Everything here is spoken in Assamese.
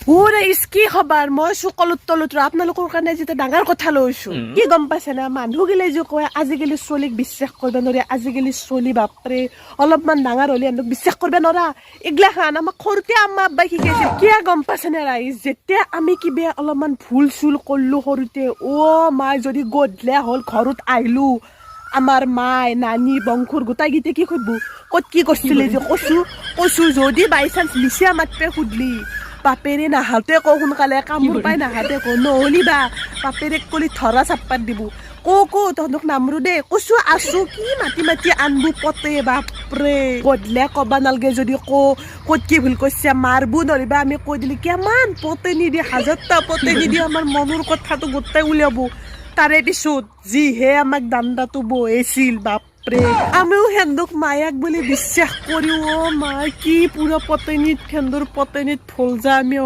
ওৰে কি খবৰ মই চকলত তলত আপোনালোকৰ কাৰণে যেটা ডাঙৰ কথা লৈছো কি গম পাইছে না মানুহ গিলে যে কয় আজিকালি ছোৱালীক বিশ্বাস কৰিব নোৱাৰে আজিকালি ছোৱালী বাপৰে অলপমান ডাঙৰ হলে এনক বিশ্বাস কৰিব নোৱাৰা এগলা খান আমাক সৰুতে আম্মা আব্বাই শিকাইছিল কিয়া গম পাইছে না ৰাইজ যেতিয়া আমি কিবা অলপমান ভুল চুল কৰিলো সৰুতে মাই যদি গধলা হল ঘৰত আহিলো আমাৰ মাই নানি বংশৰ গোটাইগিতে কি খুদব ক'ত কি কৰিছিলে যে কচু যদি বাই চান্স মিছা মাতপে সুধলি বাপেৰে নাহাতে কো সোনকালে কামোৰ পাই নাহাতে কো নহলি বা বাপেৰে কলি ধৰা চাপ্পাত দিব তহঁতক নামৰো দে কচু আছো কি মাতি আনবো পতে বাপৰে গধলা কবা নালগে যদি ক'ত কি ভুল কৈছে মাৰবো নৰিবা আমি কৈ দিলি কিমান পতে নিদি হাজাৰটা পতে নিদি আমাৰ মনৰ কথাটো গোটাই উলিয়াব তাৰে পিছত যিহে আমাক দাণ্ডাটো বহেছিল বাপৰে আমিও সেন্দক মায়াক বুলি বিশ্বাস কৰিও মাই কি পুৰা পতেনিত সেন্দৰ পতেনিত ফুল যা আমি